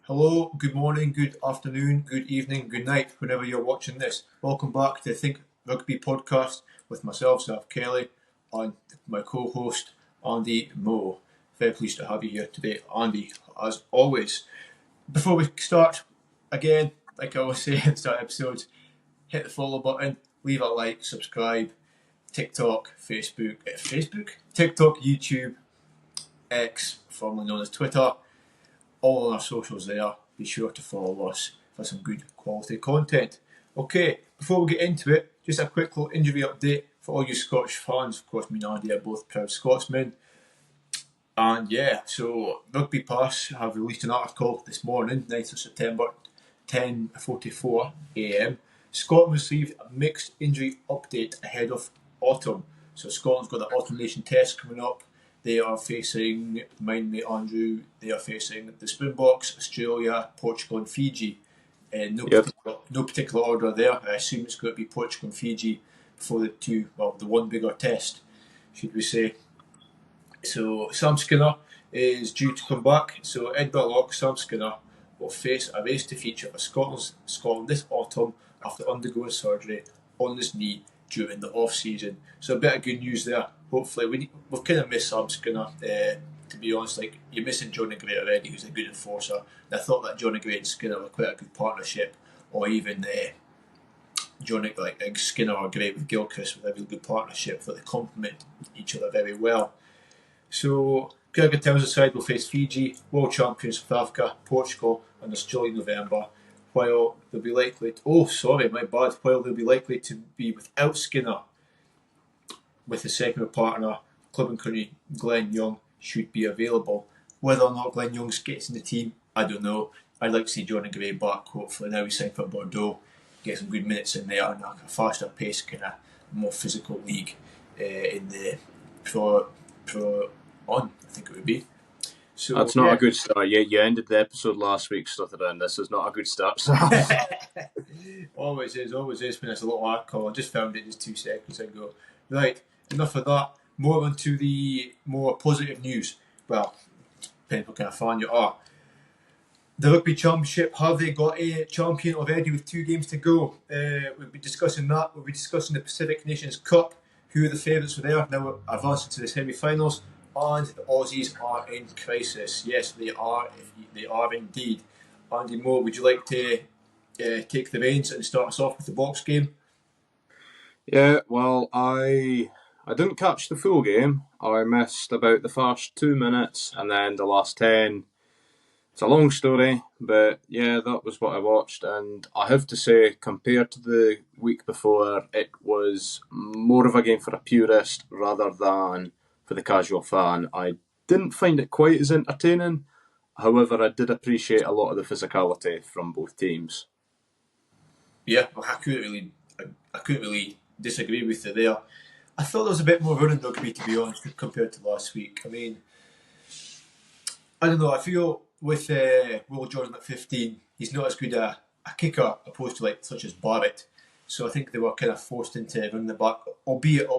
Hello, good morning, good afternoon, good evening, good night, whenever you're watching this. Welcome back to the Think Rugby podcast with myself, Saf Kelly, and my co-host, Andy Moe. Very pleased to have you here today, Andy, as always. Before we start, again, like I always say at the start of episodes, hit the follow button, leave a like, subscribe, TikTok, YouTube, X, formerly known as Twitter, all on our socials there. Be sure to follow us for some good quality content. Okay, before we get into it, just a quick little injury update for all you Scottish fans. Of course, me and Andy are both proud Scotsmen. And yeah, so Rugby Pass have released an article this morning, 9th of September, 10:44 a.m. Scotland received a mixed injury update ahead of autumn. So Scotland's got the autumn nation test coming up. They are facing, remind me Andrew, they are facing the Springboks, Australia, Portugal and Fiji. Yep. No particular order there. I assume it's going to be Portugal and Fiji before the one bigger test, should we say. So Sam Skinner is due to come back. So Edinburgh lock Sam Skinner will face a race to feature for Scotland this autumn after undergoing surgery on his knee during the off season. So a bit of good news there. Hopefully we've kind of missed Sam Skinner. To be honest, like you're missing Johnny Gray already, who's a good enforcer. And I thought that Johnny Gray and Skinner were quite a good partnership, or even Johnny Skinner or Gray with Gilchrist with a really good partnership. I thought they complement each other very well. So Gregor Townsend's side will face Fiji, world champions South Africa, Portugal and Australia in November, while they'll be likely while they'll be likely to be without Skinner with the second partner, club and country Glenn Young should be available. Whether or not Glenn Young gets in the team, I don't know. I'd like to see Johnny Gray back, hopefully now he's signed for Bordeaux, get some good minutes in there and a faster pace, kind of more physical league in the Pro On, I think it would be. So That's not a good start. You ended the episode last week stuttering. This is not a good start. always is when it's a little article. I just found it just 2 seconds ago. Right, enough of that. More onto the more positive news. Well, depending what kind of fan you are. The Rugby Championship, have they got a champion already with 2 games to go? We'll be discussing that. We'll be discussing the Pacific Nations Cup, who are the favourites for there, now advancing to the semi-finals, and the Aussies are in crisis. Yes, they are indeed. Andy Moe, would you like to take the reins and start us off with the box game? Yeah, well, I didn't catch the full game. I missed about the first 2 minutes and then the last 10. It's a long story, but yeah, that was what I watched. And I have to say, compared to the week before, it was more of a game for a purist rather than for the casual fan. I didn't find it quite as entertaining. However, I did appreciate a lot of the physicality from both teams. Yeah, well, I couldn't really disagree with you there. I thought there was a bit more running rugby, to be honest, compared to last week. I mean, I don't know. I feel with Will Jordan at 15, he's not as good a kicker opposed to such as Barrett. So I think they were kind of forced into running the back. Albeit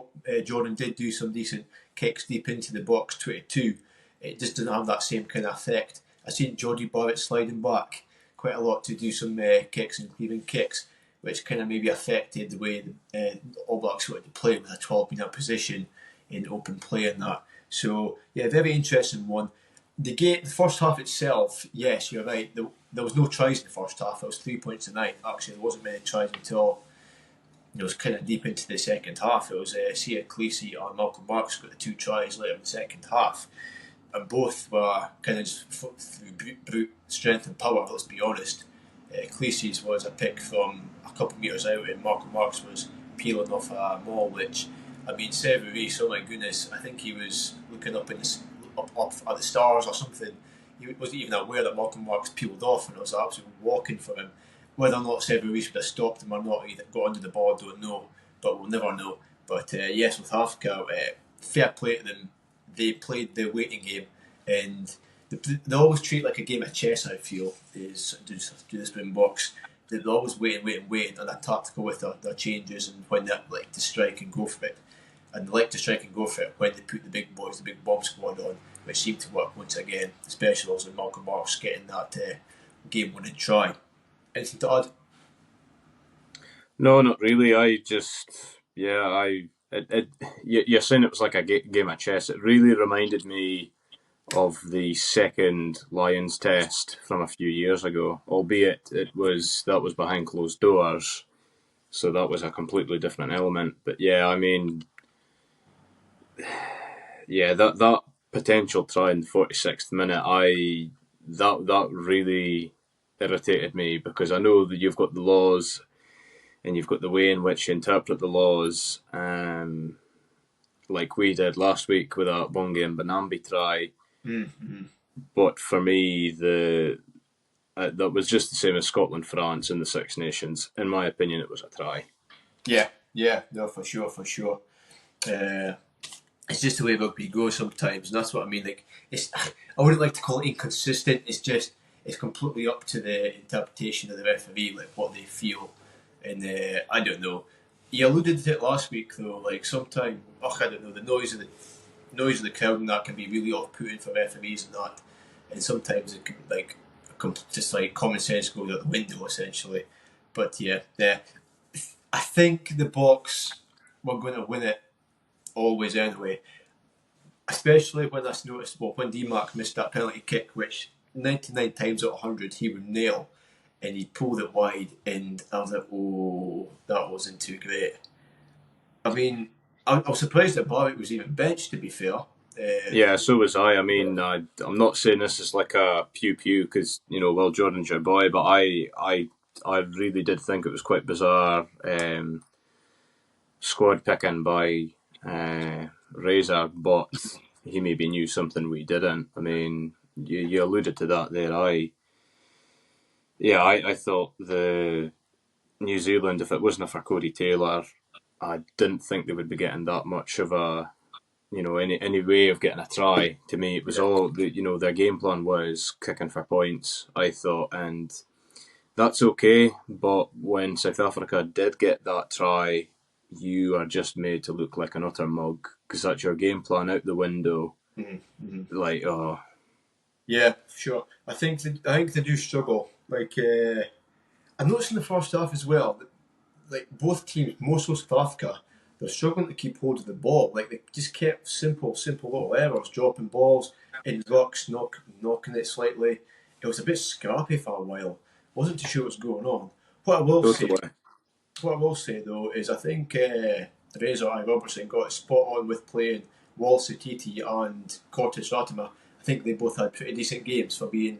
Jordan did do some decent kicks deep into the box 22. It just didn't have that same kind of effect. I seen Jordie Barrett sliding back quite a lot to do some kicks and cleaving kicks, which kind of maybe affected the way the All Blacks wanted to play with a 12-minute position in open play and that. So yeah, very interesting one. The first half itself, yes, you're right. There was no tries in the first half. It was 3 points tonight. Actually, there wasn't many tries until it was kind of deep into the second half. It was Sia Cleese and Malcolm Marks got the 2 tries later in the second half, and both were kind of just through brute strength and power. Let's be honest. Cleese's was a pick from a couple of metres out, and Malcolm Marks was peeling off a maul. Which, I mean, Sevu Reece, oh my goodness, I think he was looking up at the stars or something. He wasn't even aware that Malcolm Marks peeled off, and it was absolutely walking for him. Whether or not Sevu Reece would have stopped him or not, either got under the ball, I don't know, but we'll never know. But yes, with Africa, fair play to them. They played their waiting game, and they always treat it like a game of chess. I feel is do the Springboks. They're always waiting, and they're tactical with their changes and when they like to strike and go for it. And they like to strike and go for it when they put the big boys, the big bomb squad on, which seemed to work once again. Especially also Malcolm Marks getting that game-winning try. Anything to add? No, not really. I just, yeah, you're saying it was like a game of chess. It really reminded me of the second Lions test from a few years ago, albeit that was behind closed doors, so that was a completely different element. But yeah, I mean, yeah, that potential try in the 46th minute, that really irritated me because I know that you've got the laws and you've got the way in which you interpret the laws, like we did last week with that Bongi and Banambi try. Mm-hmm. But for me, that was just the same as Scotland, France, in the Six Nations. In my opinion, it was a try. Yeah, no, for sure. It's just the way rugby goes sometimes, and that's what I mean. Like, I wouldn't like to call it inconsistent. It's completely up to the interpretation of the referee, like what they feel, and I don't know. You alluded to it last week though. Like sometimes, I don't know, the noise of the crowd and that can be really off-putting for referees and that, and sometimes it can just like common sense goes out the window essentially. But yeah, I think the Boks were going to win it always anyway. Especially when I noticed, when D-Mac missed that penalty kick, which 99 times out of 100 he would nail, and he pulled it wide, and I was like, oh, that wasn't too great. I mean, I was surprised that Barrett was even benched, to be fair. Yeah, so was I. I mean, I'm not saying this is like a pew pew because well, Jordan's your boy, but I really did think it was quite bizarre squad picking by Razor, but he maybe knew something we didn't. I mean, you alluded to that there. I thought the New Zealand, if it wasn't for Cody Taylor, I didn't think they would be getting that much of a any way of getting a try. To me, it was all their game plan was kicking for points. I thought, and that's okay. But when South Africa did get that try, you are just made to look like an utter mug because that's your game plan out the window. Mm-hmm. Like, oh, yeah, sure. I think they do struggle. Like I noticed in the first half as well. Like both teams, most of South Africa, they're struggling to keep hold of the ball. Like they just kept simple little errors, dropping balls in rucks, knocking it slightly. It was a bit scrappy for a while. Wasn't too sure what's going on. What I will say, totally. what I will say though is I think Razor I Robertson got it spot on with playing Wal Sititi and Cortes Ratima. I think they both had pretty decent games for being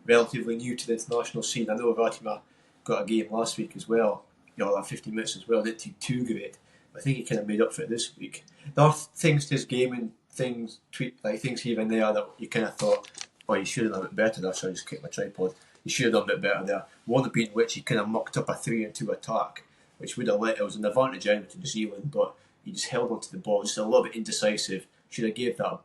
relatively new to the international scene. I know Ratima got a game last week as well. That 15 minutes as well. Didn't take too great. I think he kind of made up for it this week. There are things to his game and things here and there that you kind of thought, oh, you should have done it better. That's why I just kicked my tripod. You should have done a bit better there. One of being which he kind of mucked up a 3-2 attack, which would have let it was an advantage anyway to New Zealand, but he just held onto the ball, just a little bit indecisive. Should have gave that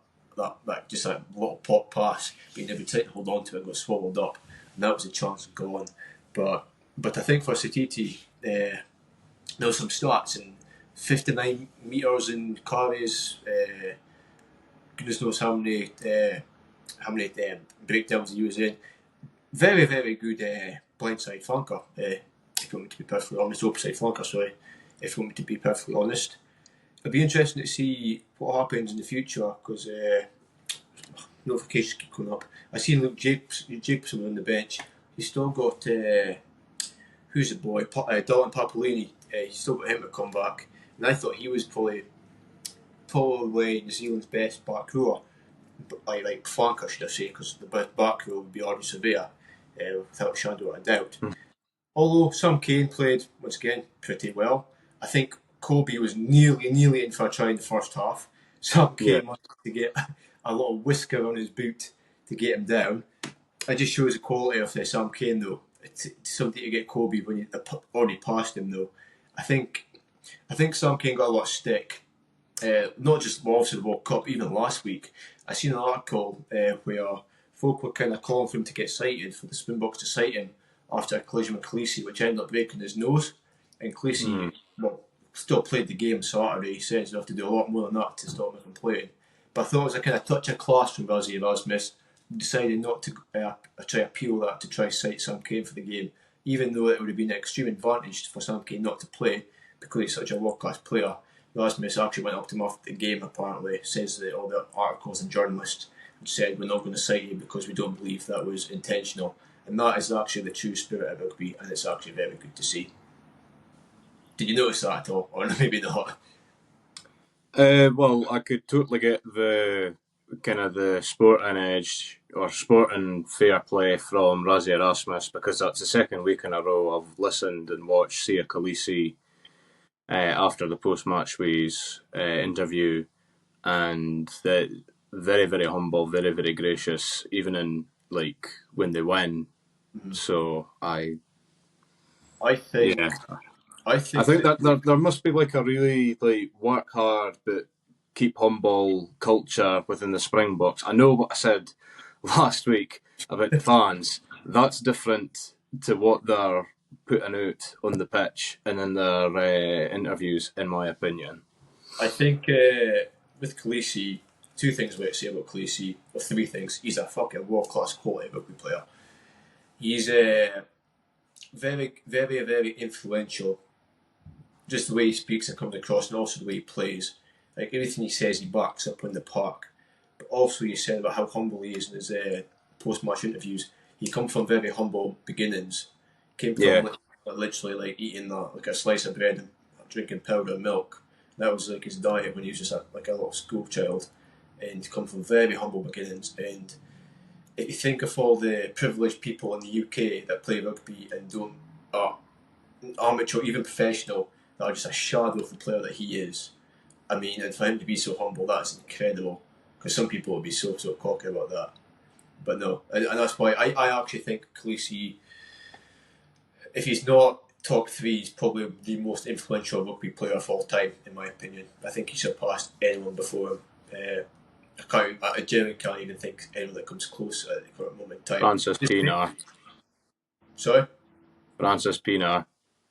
just that little pop pass, but he never tried to hold on to it and got swallowed up, and that was a chance gone. But I think for Sititi, there was some stats and 59 metres in carries. Goodness knows how many breakdowns he was in. Very, very good blindside flanker. If you want me to be perfectly honest, opposite flanker. Sorry, if you want me to be perfectly honest, it'll be interesting to see what happens in the future because notifications keep coming up. I seen Luke Jacobson on the bench. He's still got who's the boy? Dalton Papalini. He's still got him to come back, and I thought he was probably New Zealand's best back rower. Like flanker, should I say? Because the best back rower would be Arnie Sevilla, without a shadow of a doubt. Although Sam Cane played once again pretty well, I think Kobe was nearly in for a try in the first half. Sam Cane managed to get a little whisker on his boot to get him down. It just shows the quality of Sam Cane though. It's something to get Kobe when you already passed him though. I think Sam Cane got a lot of stick. Not just obviously the World Cup, even last week. I seen an article where folk were kind of calling for him to get cited, for the Springboks to cite him after a collision with Khaleesi, which ended up breaking his nose. And Khaleesi, still played the game Saturday. He says you have to do a lot more than that to stop him from playing. But I thought it was a kind of touch of class from Rassie Erasmus decided not to try appeal that to try cite Sam Cane for the game, even though it would have been an extreme advantage for Sam Cane not to play because he's such a world-class player. Rasmus actually went up to him after the game, apparently, says that all the articles and journalists said we're not going to cite you because we don't believe that was intentional. And that is actually the true spirit of rugby, and it's actually very good to see. Did you notice that at all? Or maybe not? Well, I could totally get the kind of the sporting edge or sporting fair play from Rassie Erasmus, because that's the second week in a row I've listened and watched Sia Khaleesi after the post-match week's interview, and very, very humble, very, very gracious, even in like when they win. Mm-hmm. So I think that there must be like a really like work hard but keep humble culture within the Springboks. I know what I said last week about the fans. That's different to what they're putting out on the pitch and in their interviews, in my opinion. I think with Khaleesi, two things I want to say about Khaleesi, or three things. He's a fucking world-class quality rugby player. He's very, very, very influential. Just the way he speaks and comes across, and also the way he plays. Like everything he says, he backs up on the park. But also, he said about how humble he is in his post-match interviews. He come from very humble beginnings. Came from literally like eating like a slice of bread and drinking powdered milk. That was like his diet when he was just like a little school child, and he come from very humble beginnings. And if you think of all the privileged people in the UK that play rugby and don't are amateur, even professional, that are just a shadow of the player that he is. I mean, and for him to be so humble, that's incredible. Because some people would be so cocky about that. But no, and that's why I actually think Khaleesi, if he's not top three, he's probably the most influential rugby player of all time, in my opinion. I think he surpassed anyone before him. I genuinely can't even think anyone that comes close at the current moment in time. Francis Pienaar. Sorry? Francis Pienaar.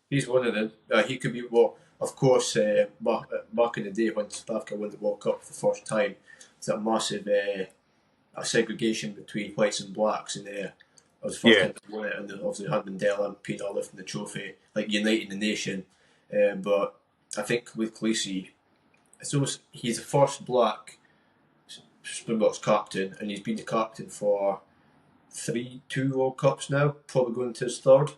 He's one of them. He could be, well, of course, back in the day when South Africa won the World Cup for the first time, there's that massive a segregation between whites and blacks in there. I was the first time to win it, and obviously had Mandela and Pienaar lifting the trophy, like uniting the nation. But I think with Khaleesi, he's the first black Springboks captain, and he's been the captain for two World Cups now, probably going to his third.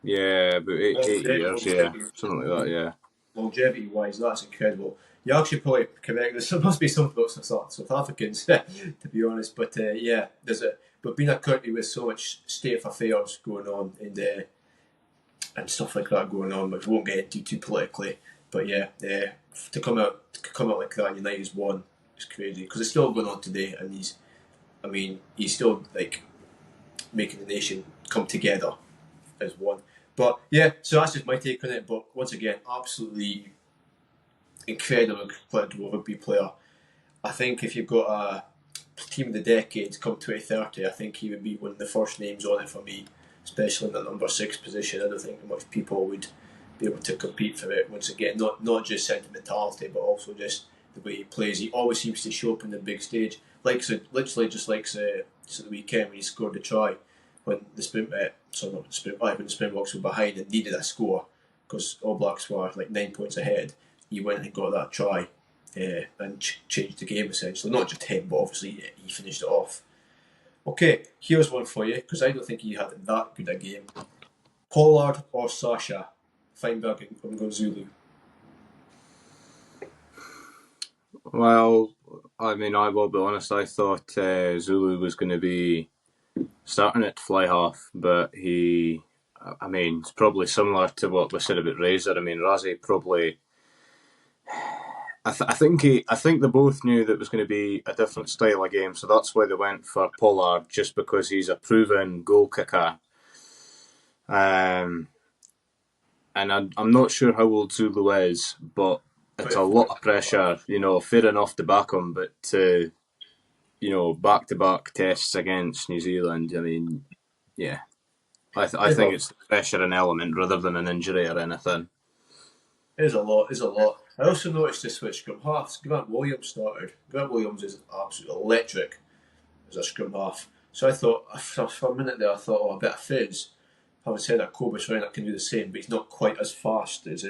Yeah, about eight years, something like that, yeah. Longevity-wise, that's incredible. You're actually probably correct. There must be some folks of South Africans, to be honest. But but being a country with so much state of affairs going on and stuff like that going on, which we won't get into too politically. But to come out like that and unite as one is crazy, because it's still going on today, and he's still like making the nation come together as one. But so that's just my take on it. But once again, absolutely incredible rugby player. I think if you've got a team of the decade come 2030, I think he would be one of the first names on it for me, especially in the number 6 position. I don't think much people would be able to compete for it. Once again, not just sentimentality, but also just the way he plays. He always seems to show up in the big stage, literally just like the weekend when he scored the try when the Springboks were behind and needed a score because All Blacks were like 9 points ahead. He went and got that try and changed the game essentially. Not just him, but obviously he finished it off. Okay, here's one for you, because I don't think he had that good a game. Pollard or Sasha? Feinberg and Zulu. Well, I mean, I will be honest, I thought Zulu was going to be starting at fly half, but it's probably similar to what we said about Razor. I mean, Rassie probably... I think they both knew that it was going to be a different style of game, so that's why they went for Pollard, just because he's a proven goal kicker. And I'm not sure how old Zulu is, but it's a lot of pressure, fair enough to back him, but to, back-to-back tests against New Zealand, I mean, yeah. I think it's the pressure and element rather than an injury or anything. It's a lot. I also noticed the switch from halves. Grant Williams started. Grant Williams is absolutely electric. as a scrum half. So I thought, for a minute there, I thought, oh, a bit of fizz. Having said that, Cobus Reinert can do the same, but he's not quite as fast as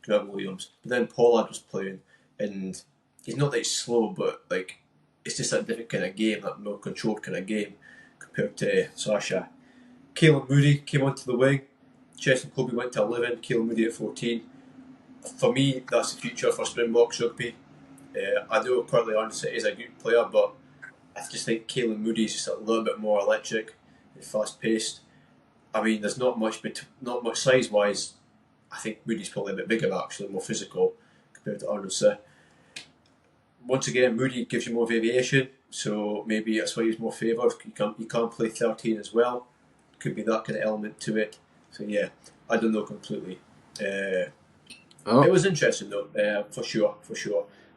Greg Williams. But then Pollard was playing, and he's not that he's slow, but like it's just a different kind of game, that more controlled kind of game compared to Sasha. Caelan Moody came onto the wing. Cheston Kobe went to 11, Caelan Moody at 14. For me, that's the future for Springboks rugby. I know Curtly Arnott is a good player, but I just think Caelan Moody is just a little bit more electric and fast paced. I mean, there's not much size wise. I think Moody's probably a bit bigger, actually, more physical compared to Arnott. Once again, Moody gives you more variation, so maybe that's why he's more favoured. You can't play 13 as well. Could be that kind of element to it. So yeah, I don't know completely. It was interesting though, for sure.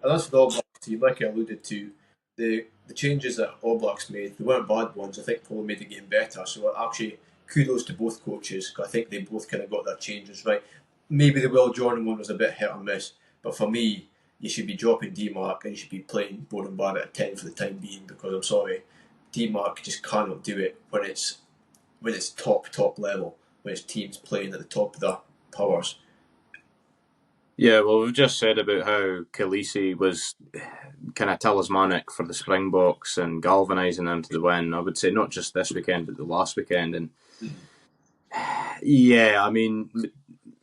And as for the All Blacks team, like I alluded to, the changes that All Blacks made, they weren't bad ones. I think probably made the game better. So actually, kudos to both coaches, because I think they both kind of got their changes right. Maybe the Will Jordan one was a bit hit or miss, but for me, you should be dropping D-Mark and you should be playing Bowden Barrett at 10 for the time being, because I'm sorry, D-Mark just cannot do it when it's top level, when it's teams playing at the top of their powers. Yeah, well, we've just said about how Khaleesi was kind of talismanic for the Springboks and galvanising them to the win. I would say not just this weekend, but the last weekend. And yeah, I mean,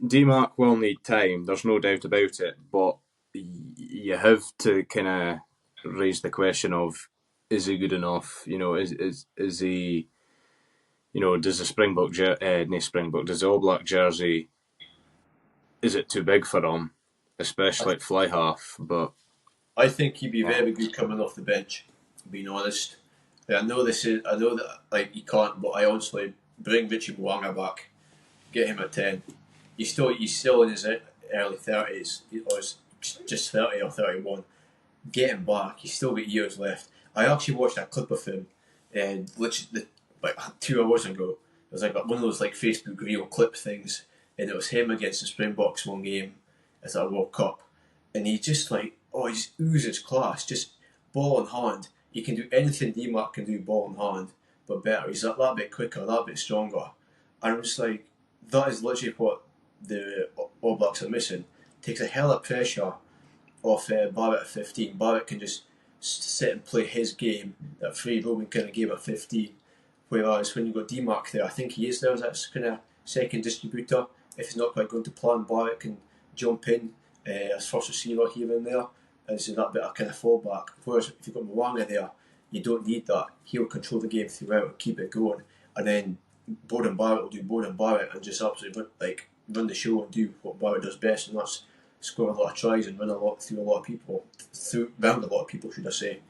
D-Mark will need time. There's no doubt about it. But you have to kind of raise the question of, is he good enough? You know, is he? You know, does the does the All Black jersey? Is it too big for him, especially at fly half? But I think he'd be very good coming off the bench, being honest. I know that like you can't, but I honestly bring Richie Mwanga back, get him at 10. He's still in his early 30s, or is just 30 or 31. Get him back. He's still got years left. I actually watched a clip of him, and literally like 2 hours ago. It was like one of those like Facebook reel clip things, and it was him against the Springboks one game at a World Cup, and he just like, he just oozes class, just ball in hand. He can do anything D-Mark can do, ball in hand, but better. He's that bit quicker, that bit stronger, and I'm just like, that is literally what the All Blacks are missing. Takes a hell of pressure off Barrett at 15. Barrett can just sit and play his game, that free roaming kind of game at 15. Whereas when you've got D-Mark there, I think he is there as that kind of second distributor. If he's not quite going to plan, Barrett can jump in as first receiver here and there, and so that bit of kind of fallback. Whereas if you've got Mwanga there, you don't need that. He'll control the game throughout and keep it going, and then Bowden Barrett will do Bowden Barrett and just absolutely run the show and do what Barrett does best, and that's score a lot of tries and run through a lot of people, round a lot of people, should I say.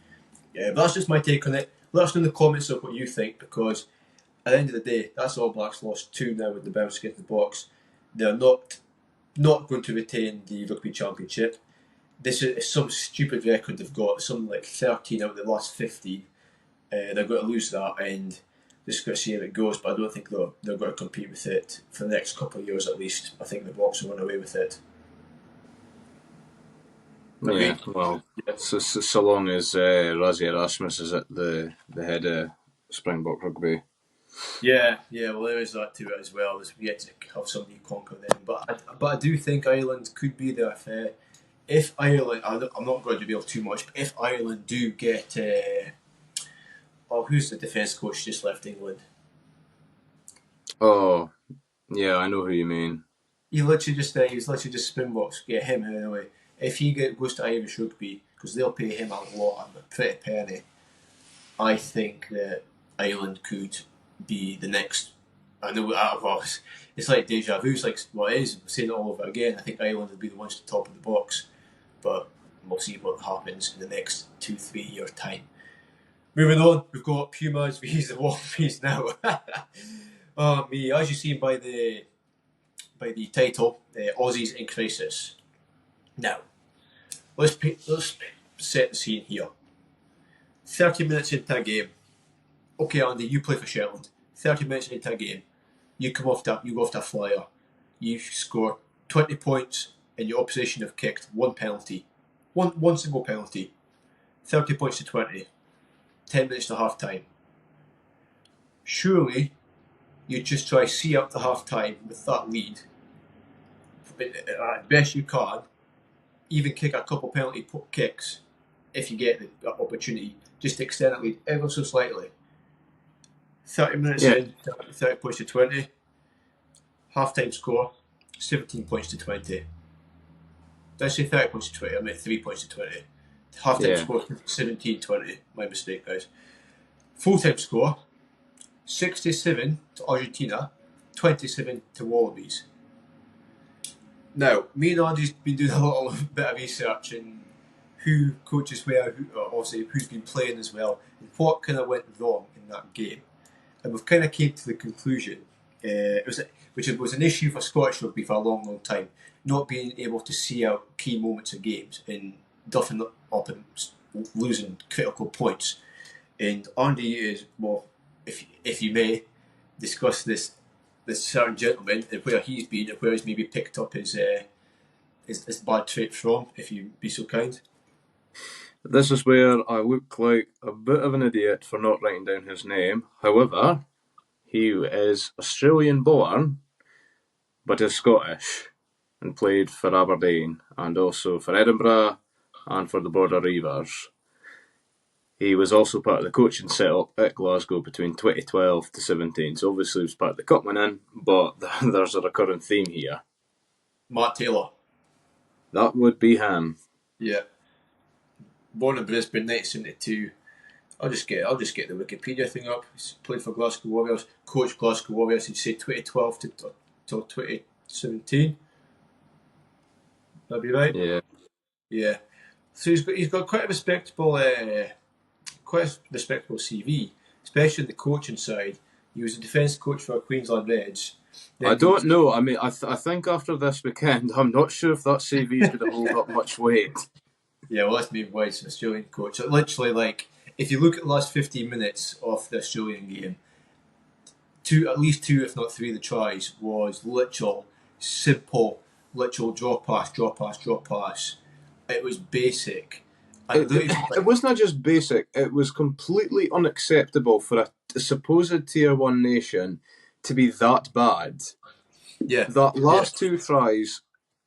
Yeah, but that's just my take on it. Let us know in the comments of what you think, because at the end of the day, that's All Blacks lost 2 now with the bounce against the Box. They're not going to retain the Rugby Championship. This is some stupid record they've got, something like 13 out of the last 15. They're going to lose that, and just going to see how it goes, but I don't think they're going to compete with it for the next couple of years at least. I think the Box will run away with it. yeah, well, so long as Rassie Erasmus is at the head of Springbok Rugby. Yeah, well, there is that to it as well. There's yet to have somebody conquer them, but I do think Ireland could be there if Ireland. I'm not going to reveal too much, but if Ireland do get, who's the defence coach just left England? Oh, yeah, I know who you mean. He's literally just Springboks. Get him out of the way. If he goes to Irish Rugby, because they'll pay him a lot, a pretty penny, I think that Ireland could be the next. I know out of us, it's like deja vu. It's like what it is. We're saying it all over again. I think Ireland will be the ones to top of the box, but we'll see what happens in the next 2-3 year time. Moving on, we've got Pumas vs the Wallabies now. Oh me, as you see by the title, Aussies in crisis. Now, let's set the scene here. 30 minutes into a game. Okay, Andy, you play for Shetland. 30 minutes into a game, you go off a flyer. You score 20 points, and your opposition have kicked one penalty. One single penalty. 30 points to 20. 10 minutes to half time. Surely you just try to see up to half time with that lead as best you can, even kick a couple penalty kicks if you get the opportunity, just to extend that lead ever so slightly. 30 minutes in, 30 points to 20. Half time score, 17 points to 20. Did I say 30 points to 20? I meant 3 points to 20. Half time score, 17-20. My mistake, guys. Full time score, 67 to Argentina, 27 to Wallabies. Now, me and Andy's been doing a little bit of research in who coaches where, obviously who's been playing as well, and what kind of went wrong in that game. And we've kind of came to the conclusion, which was an issue for Scottish rugby for a long, long time, not being able to see out key moments of games and duffing up and losing critical points. And Andy is, well, if you may, discuss this certain gentleman and where he's been and where he's maybe picked up his bad trait from, if you'd be so kind. This is where I look like a bit of an idiot for not writing down his name. However, he is Australian born, but is Scottish, and played for Aberdeen and also for Edinburgh and for the Border Reivers. He was also part of the coaching setup at Glasgow between 2012 to 17. So obviously he was part of the cup winning, but there's a recurrent theme here. Matt Taylor. That would be him. Yeah. Born in Brisbane, 1972. I'll just get the Wikipedia thing up. He's played for Glasgow Warriors, coached Glasgow Warriors. He'd say 2012 to 2017. That'd be right. Yeah. Yeah. So he's got quite a respectable CV, especially on the coaching side. He was a defence coach for Queensland Reds. I don't know. I mean, I think after this weekend, I'm not sure if that CV is going to hold up much weight. Yeah, well, that's maybe why he's an Australian coach. So literally, like, if you look at the last 15 minutes of the Australian game, at least two, if not three, of the tries was simple, draw pass. It was basic. It wasn't just basic, it was completely unacceptable for a supposed Tier 1 nation to be that bad. Yeah. That last two tries,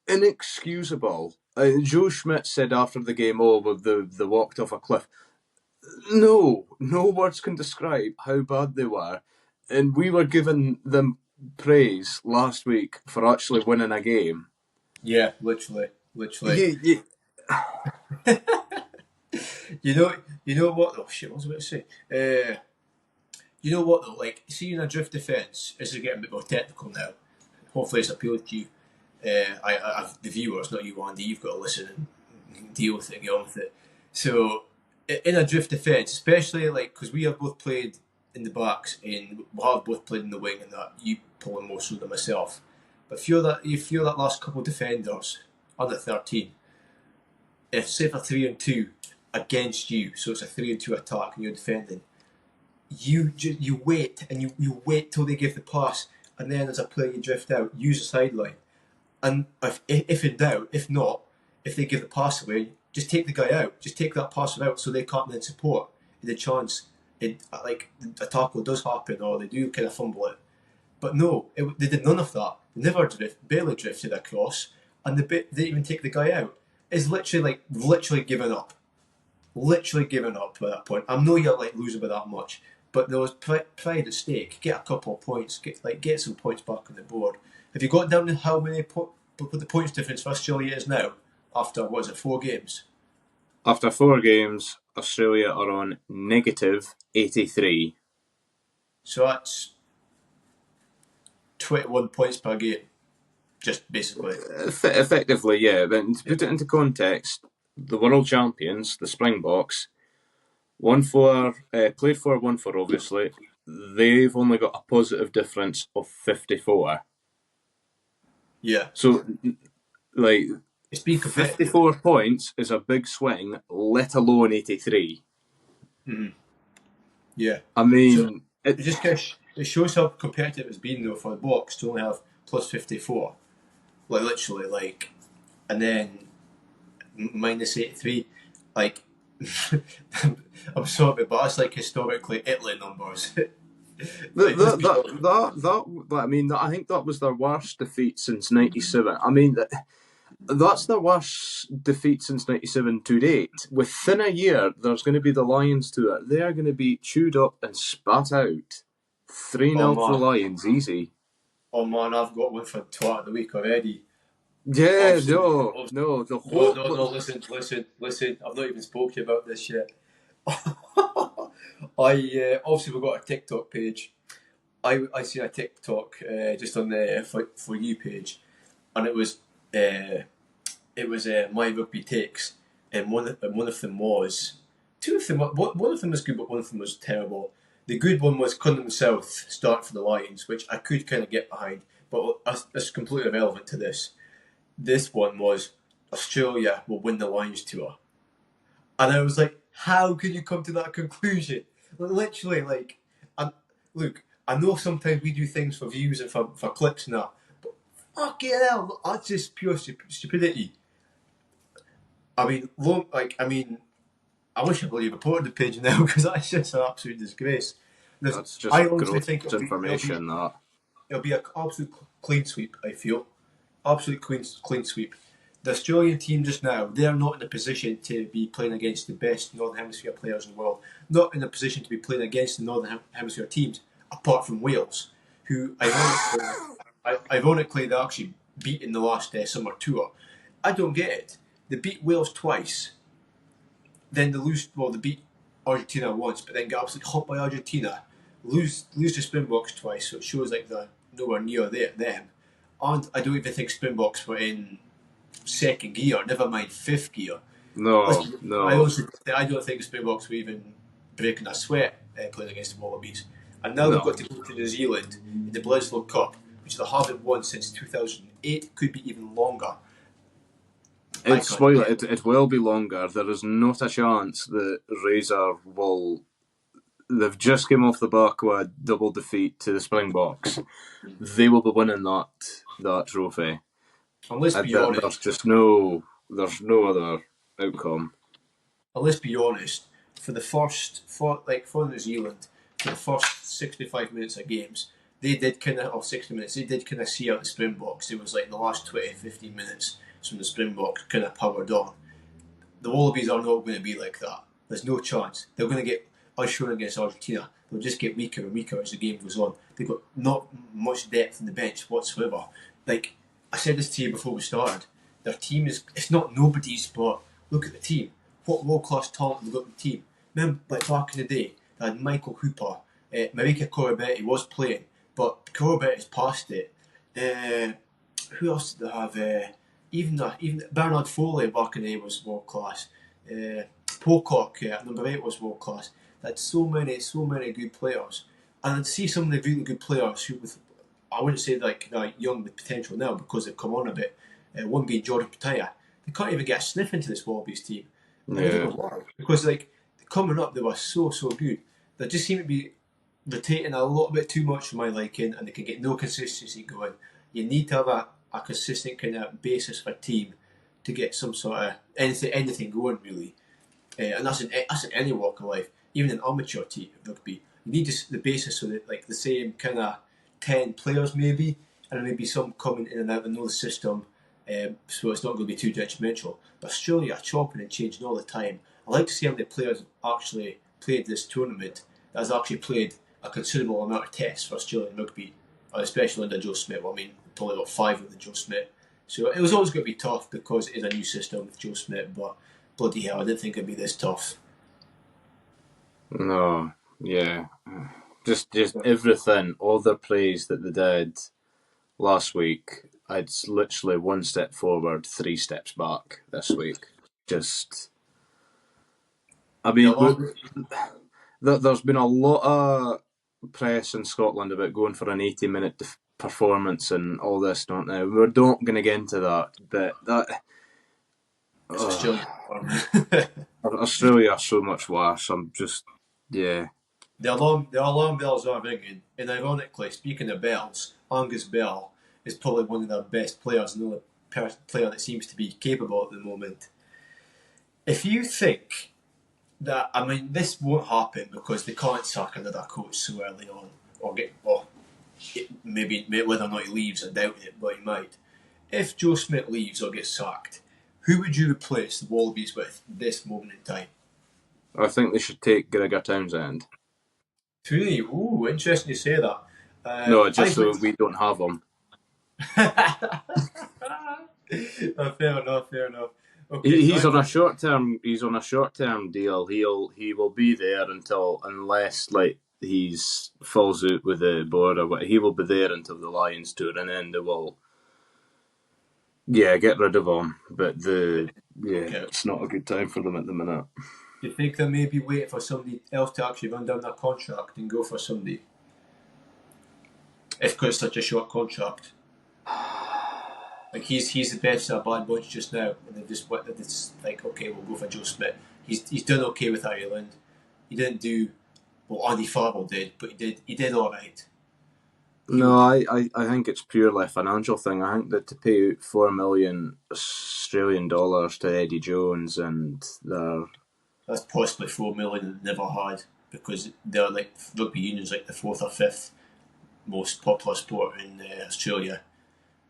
inexcusable. Joe Schmidt said after the game, they walked off a cliff. No words can describe how bad they were. And we were giving them praise last week for actually winning a game. Yeah, literally. Yeah. You know what? Oh shit! What was I about to say? You know what though? Like, seeing a drift defence. This is getting a bit more technical now. Hopefully, it's appealed to you. I've the viewers, not you, Andy. You've got to listen and deal with it and get on with it. So, in a drift defence, especially like because we have both played in the backs and we have both played in the wing, and that you probably more so than myself. But feel that last couple of defenders under 13. If say for 3-2 against you, so it's a 3-2 attack and you're defending, you wait and you wait till they give the pass, and then as a player you drift out, use the sideline, and if in doubt, if they give the pass away, just take the guy out, just take that pass out so they can't then support the chance. Like a tackle does happen or they do kind of fumble it, but no, they did none of that. They never barely drifted across, and they didn't even take the guy out. It's literally giving up. Literally giving up at that point. I know you're like losing by that much, but there was pride at stake. Get a couple of points. Get some points back on the board. Have you got down to how many what the points difference for Australia is now? After 4 games? After 4 games, Australia are on negative 83. So that's 21 points per game. Just basically. Effectively, yeah. But to put it into context, the world champions, the Springboks, played for, won for, obviously. They've only got a positive difference of 54. Yeah. So, like, it's been 54 points is a big swing, let alone 83. Mm-hmm. Yeah. I mean, so it shows how competitive it's been though for the Boks to only have plus 54. Like literally, like, and then minus 83. Like, I'm sorry, but that's like historically Italy numbers. That, Like, let's that, be that, honest. I mean, I think that was their worst defeat since '97. I mean, that's their worst defeat since '97 to date. Within a year, there's going to be the Lions to it. They are going to be chewed up and spat out. 3 Oh 0 to the man, Lions, easy. oh man, I've got one for twat of the week already. Yeah, Absolutely. no, the No, whole. no, no, listen. I've not even spoken to you about this yet. Obviously, we've got a TikTok page. I see a TikTok just on the for you page, and it was my rugby takes, and one of them was two of them. One of them was good, but one of them was terrible. The good one was Cunningham South start for the Lions, which I could kind of get behind, but that's completely irrelevant to this. This one was Australia will win the Lions tour, and I was like, how can you come to that conclusion? Literally, like, and look, I know sometimes we do things for views and for clicks and that, but fucking hell, that's just pure stupidity. I wish I believe reported the page now because that's just an absolute disgrace. That's I just honestly gross think information, that. it'll be an absolute clean sweep. I feel absolute clean sweep. The Australian team just now, they're not in a position to be playing against the best Northern Hemisphere players in the world. Not in a position to be playing against the Northern Hemisphere teams, apart from Wales, who ironically they actually beat in the last summer tour. I don't get it. They beat Wales twice, then they lose. Well, they beat Argentina once, but then get absolutely hot by Argentina. Lose to Springboks twice, so it shows like they're nowhere near them. And I don't even think Springboks were in second gear, never mind fifth gear. No, Listen, no, I don't think the Springboks were even breaking a sweat playing against the Wallabies. And now they've no. got to go to New Zealand in the Bledisloe Cup, which they haven't won since 2008, could be even longer. I It's can't well, get it. it will be longer. There is not a chance that Razor will. They've just came off the back of a double defeat to the Springboks. They will be winning that trophy. And let's be There's honest, just there's no other outcome. And let's be honest, for New Zealand, for the first 65 minutes of games, they did kind of, or 60 minutes, they did kind of see out the Springboks. It was like the last 20, 15 minutes, when the Springboks kind of powered on. The Wallabies are not going to be like that. There's no chance. They're going to get unsure against Argentina. They'll just get weaker and weaker as the game goes on. They've got not much depth in the bench whatsoever. Like, I said this to you before we started, their team it's not nobody's, but look at the team. What world class talent they've got in the team. Remember, like back in the day, they had Michael Hooper, Marika Koroibete was playing, but Koroibete past it. Who else did they have? Even Bernard Foley back in the day was world class. Pocock at number 8 was world class. They had so many good players, and I'd see some of the really good players who, with I wouldn't say like young with potential now because they've come on a bit. One being Jordan Pataya. They can't even get a sniff into this Wallabies team. I don't Yeah, know why. Because like coming up, they were so good. They just seem to be rotating a little bit too much for my liking, and they can get no consistency going. You need to have a consistent kind of basis for a team to get some sort of anything going really, and that's in any walk of life, even in amateur rugby. You need the basis so that like the same kind of 10 players maybe, and maybe some coming in and out and know the system, so it's not going to be too detrimental. But Australia are chopping and changing all the time. I like to see how many players actually played this tournament that has actually played a considerable amount of tests for Australian rugby, especially under Joe Smith. Well, I mean, probably about 5 under Joe Smith. So it was always going to be tough because it is a new system with Joe Smith, but bloody hell, I didn't think it'd be this tough. no, yeah. Just everything, all the praise that they did last week. It's literally 1 step forward, 3 steps back this week. Just, I The mean, alarm, there's been a lot of press in Scotland about going for an 80-minute performance and all this, don't they? We're not going to get into that, but it's uh, Australian alarm. Australia are so much worse. I'm just, yeah. The alarm bells are ringing, and ironically, speaking of bells, Angus Bell is probably one of their best players and the only player that seems to be capable at the moment. If you think that I mean, this won't happen because they can't sack another coach so early on, or maybe whether or not he leaves, I doubt it, but he might. If Joe Smith leaves or gets sacked, who would you replace the Wallabies with this moment in time? I think they should take Gregor Townsend. Really? Ooh, interesting you say that. No, I just so would. we don't have him. Oh, fair enough. Fair enough. Okay, so He's on a short term. He's on a short term deal. He will be there unless like he's falls out with the board or what. He will be there until the Lions tour, and then they will get rid of him. But okay. it's not a good time for them at the minute. Do you think they'll maybe wait for somebody else to actually run down their contract and go for somebody? If it's such a short contract. Like he's the best of a bad bunch just now, and they've just like, okay, we'll go for Joe Smith. He's done okay with Ireland. He didn't do what Andy Farrell did, but he did all right. No, I think it's purely a financial thing. I think that to pay out $4 million Australian dollars to Eddie Jones and that's possibly 4 million they never had, because they're like rugby union's like the fourth or fifth most popular sport in Australia.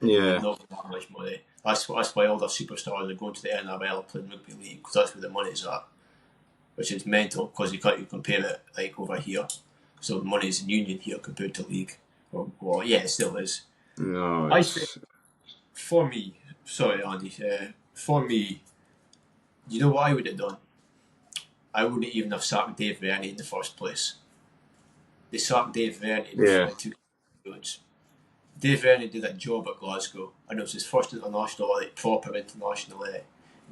yeah. Not that much money. That's why all the superstars are going to the NRL playing rugby league, because that's where the money's at. Which is mental, because you can't even compare it like over here. So the money's in union here compared to league. Well, yeah, it still is. No, I think for me, sorry Andy, for me, you know what I would have done? I wouldn't even have sacked Dave Verney in the first place. They sacked Dave Verney before they took Jones. Dave Verney did a job at Glasgow, and it was his first international, like proper international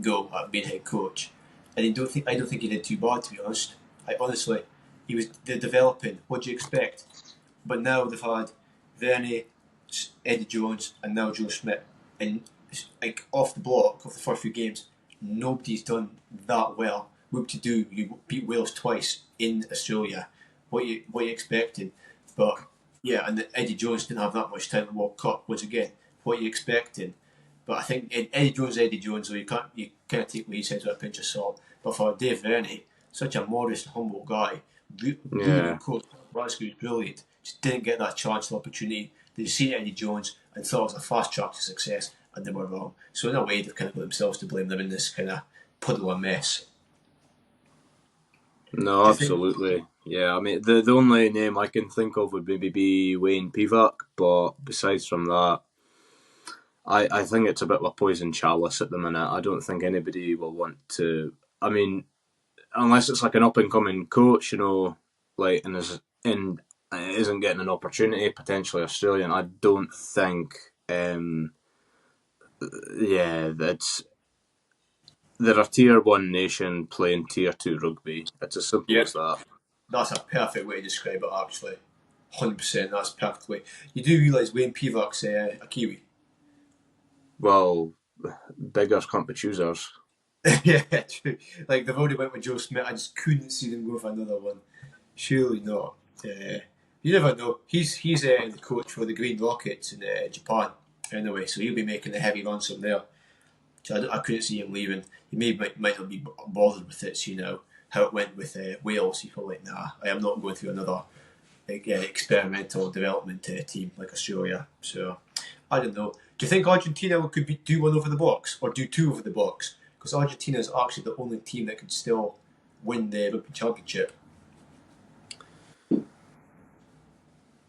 go at being head coach. And I don't think he did too bad, to be honest. Honestly, he was developing. What do you expect? But now they've had Verney, Eddie Jones, and now Joe Schmidt, and like off the block of the first few games, nobody's done that well. Whoop to do? You beat Wales twice in Australia. What you expecting? But yeah, and Eddie Jones didn't have that much time in the World Cup. Once again, what you expecting? But I think Eddie Jones, though you kind of take what he said with a pinch of salt. But for Dave Verney, such a modest, humble guy, really good coach. Glasgow was brilliant. Just didn't get that chance and opportunity. They see Eddie Jones and thought it was a fast track to success, and they were wrong. So in a way, they've kind of got themselves to blame. They're in this kind of puddle of mess. No, absolutely. Yeah, I mean, the only name I can think of would maybe be Wayne Pivac, but besides from that, I think it's a bit of a poison chalice at the minute. I don't think anybody will want to. I mean, unless it's like an up and coming coach, like and isn't getting an opportunity, potentially Australian. I don't think. That's. They're a tier 1 nation playing tier 2 rugby. It's as simple as that. That's a perfect way to describe it, actually. 100%, that's perfectly. You do realise Wayne Pivac's a Kiwi? Well, beggars can't be choosers. Yeah, true. Like, they've already went with Joe Smith. I just couldn't see them go for another one. Surely not. You never know. He's the coach for the Green Rockets in Japan, anyway, so he'll be making a heavy ransom there. So I couldn't see him leaving. He might not be bothered with it, so how it went with Wales. He felt like, nah, I am not going through another experimental development team like Australia. So I don't know. Do you think Argentina could do one over the Box or do two over the Box? Because Argentina is actually the only team that could still win the Rugby Championship.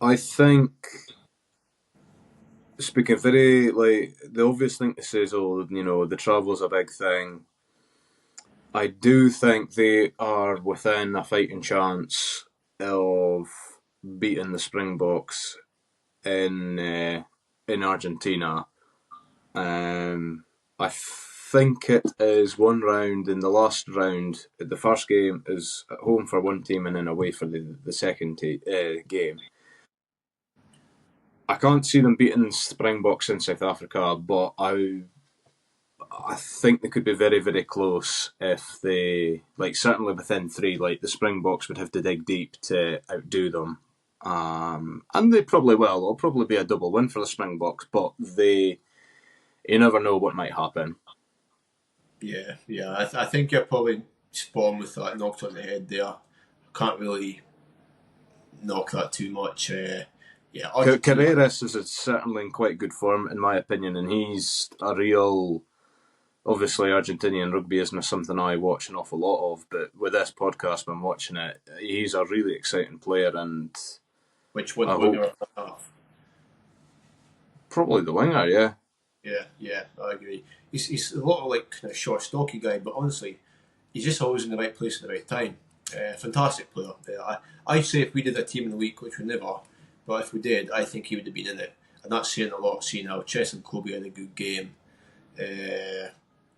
I think, speaking very, like, the obvious thing to say is, the travel's a big thing. I do think they are within a fighting chance of beating the Springboks in Argentina. I think it is one round. In the last round, the first game is at home for one team and then away for the second game. I can't see them beating Springboks in South Africa, but I think they could be very, very close if they, like, certainly within 3. Like, the Springboks would have to dig deep to outdo them. And they probably will. It'll probably be a double win for the Springboks, but you never know what might happen. Yeah. I think you're probably spot on with that knocked on the head there. Can't really knock that too much. Carreras is certainly in quite good form, in my opinion, and he's a real. Obviously, Argentinian rugby isn't something I watch an awful lot of, but with this podcast, when I'm watching it, he's a really exciting player, and which one, winger or half? Probably the winger, yeah. Yeah, I agree. He's a lot of like kind of short, stocky guy, but honestly, he's just always in the right place at the right time. Fantastic player. I'd say if we did a team in the week, which we never, but if we did, I think he would have been in it. And that's saying a lot. Seeing how Cheslin Kobe had a good game.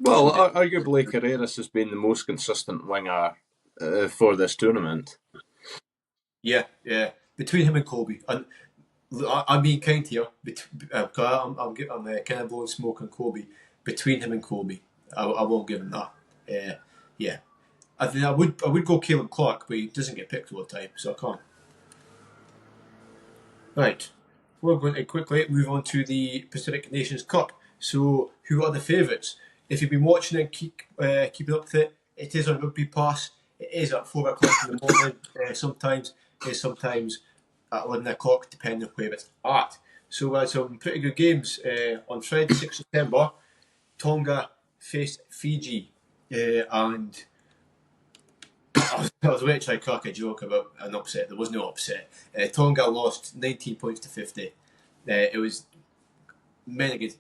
Well, arguably, Carreras has been the most consistent winger for this tournament. Yeah. Between him and Kobe, and I'm being kind here. I'm kind of blowing smoke on Kobe. Between him and Kobe, I won't give him that. Yeah, I think I would go Caleb Clark, but he doesn't get picked all the time, so I can't. Right, we're going to quickly move on to the Pacific Nations Cup. So, who are the favourites? If you've been watching it, keep it up with it. It is on Rugby Pass. It is at 4 o'clock in the morning. Sometimes at 11 o'clock, depending on where it's at. So we had some pretty good games. On Friday, 6th September, Tonga faced Fiji. And I was waiting to try to crack a joke about an upset. There was no upset. Tonga lost 19 points to 50. It was men against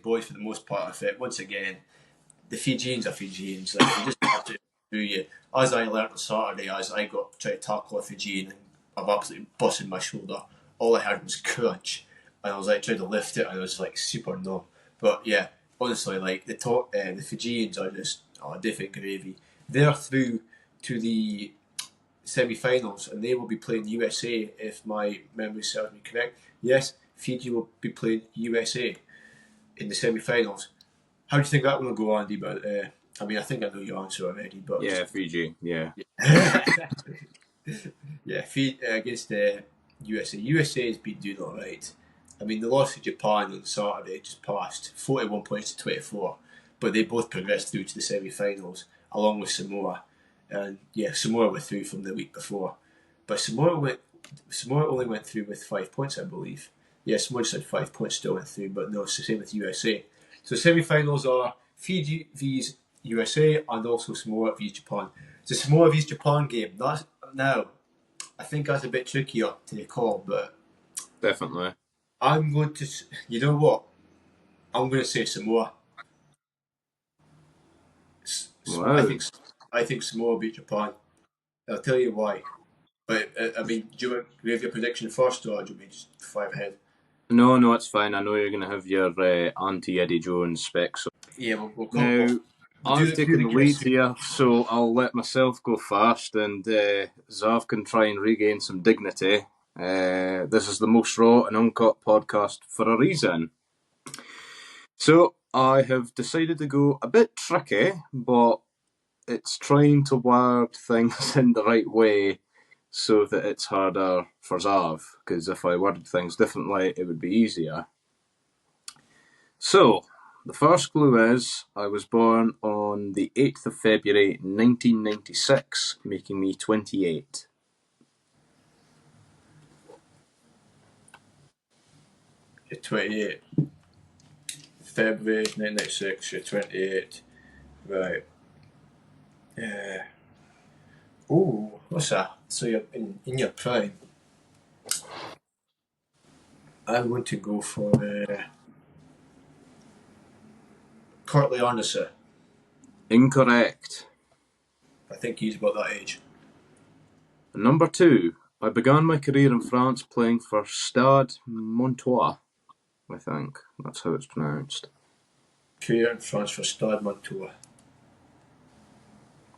boys for the most part of it. Once again, the Fijians are Fijians. Like, they just have to do you. As I learnt on Saturday, as I got trying to tackle a Fijian, and I've absolutely busted my shoulder. All I heard was crunch, and I was like trying to lift it, and it was like super numb. But yeah, honestly, like the Fijians are just different gravy. They're through to the semi-finals, and they will be playing USA if my memory serves me correct. Yes, Fiji will be playing USA in the semi-finals. How do you think that one will go, Andy? But I mean, I think I know your answer already. But yeah, Fiji. Yeah. Yeah, Fiji against the USA. USA has been doing all right. I mean, they lost to Japan on Saturday, just passed 41 points to 24, but they both progressed through to the semi-finals along with Samoa. And yeah, Samoa were through from the week before, but Samoa only went through with 5 points, I believe. Yeah, Samoa just had 5 points, still went through, but no, it's the same with USA. So semi-finals are Fiji vs USA and also Samoa vs Japan. It's a Samoa vs Japan game. I think that's a bit trickier to call, but definitely. I'm going to. You know what? I'm going to say Samoa. Wow. I think Samoa beat Japan. I'll tell you why. But I mean, do you have your prediction first, or do you want me just 5 ahead? No, it's fine. I know you're going to have your anti-Eddie Jones specs. Yeah, Now, I've taken the lead here, so I'll let myself go first, and Zav can try and regain some dignity. This is the most raw and uncut podcast for a reason. So, I have decided to go a bit tricky, but it's trying to word things in the right way so that it's harder for Zav, because if I worded things differently, it would be easier. So, the first clue is I was born on the 8th of February 1996, making me 28. You're 28. February 1996, you're 28. Right. Oh, what's that? So you're in your prime. I'm going to go for Curtly Arnesen. Incorrect. I think he's about that age. Number 2. I began my career in France playing for Stade Montois, I think. That's how it's pronounced. Career in France for Stade Montois.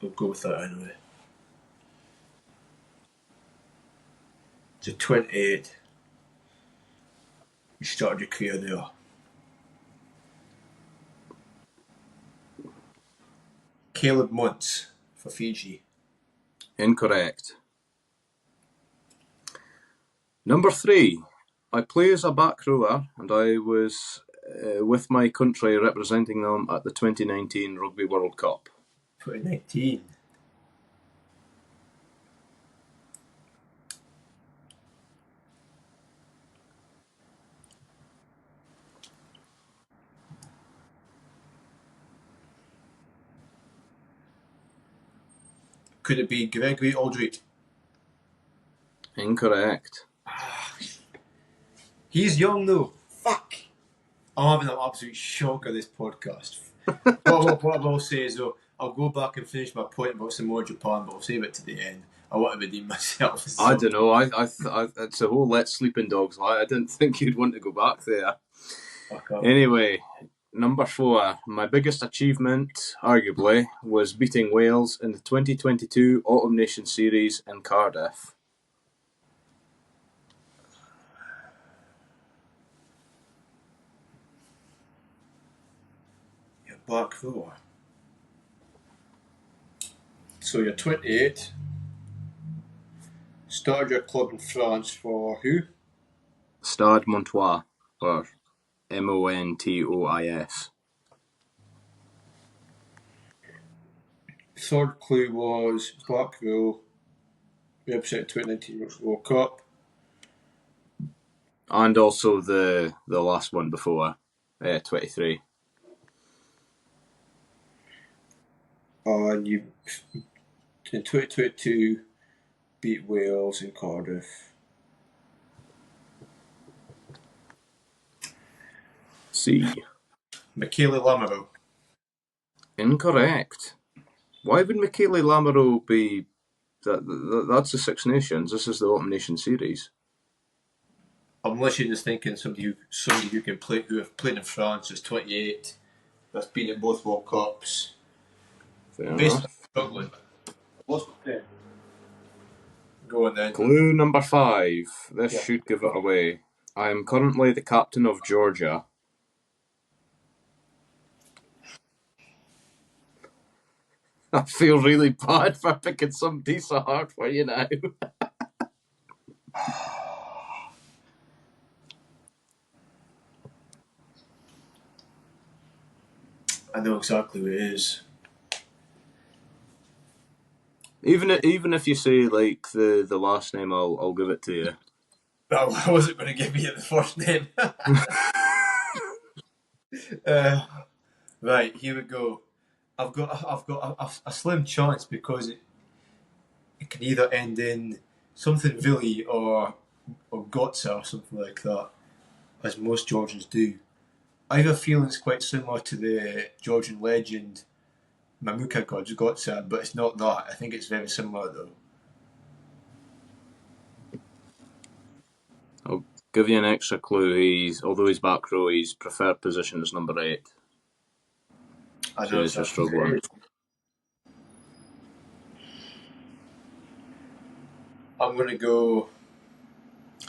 We'll go with that anyway. To 28. You started your career there. Caleb Muntz for Fiji. Incorrect. Number 3. I play as a back rower, and I was with my country representing them at the 2019 Rugby World Cup. 2019. Could it be Gregory Aldred? Incorrect. He's young though. Fuck. I'm having an absolute shock of this podcast. what I will say is though, I'll go back and finish my point about Samoa Japan, but I'll save it to the end. I want to redeem myself. I don't know. I it's a whole let sleeping dogs lie. I didn't think you'd want to go back there. Anyway, number 4. My biggest achievement, arguably, was beating Wales in the 2022 Autumn Nation Series in Cardiff. You're back row. So you're 28. Started your club in France for who? Stade Montois, or Montois. Third clue was back row. Represented 2019 World Cup. And also the last one before, 23. And you, in 2022, beat Wales in Cardiff. C. Michele Lamaro. Incorrect. Why would Michele Lamaro be... That's the Six Nations. This is the Autumn Nation Series. I'm literally just thinking somebody who can play, who have played in France, is 28, that's been at both World Cups. Fair Basically enough. struggling. What's Go on then. Clue number 5. This Yeah. should give it away. I am currently the captain of Georgia. I feel really bad for picking somebody so hard for you now. I know exactly who it is. Even if you say like the last name, I'll give it to you. Well, I wasn't going to give you the first name. Right, here we go. I've got a slim chance because it can either end in something Villy or Gotza or something like that, as most Georgians do. I have a feeling it's quite similar to the Georgian legend Mamuka Gotza, but it's not that. I think it's very similar though. I'll give you an extra clue. Although he's back row, his preferred position is number 8. I So know he's just struggling. I'm going to go.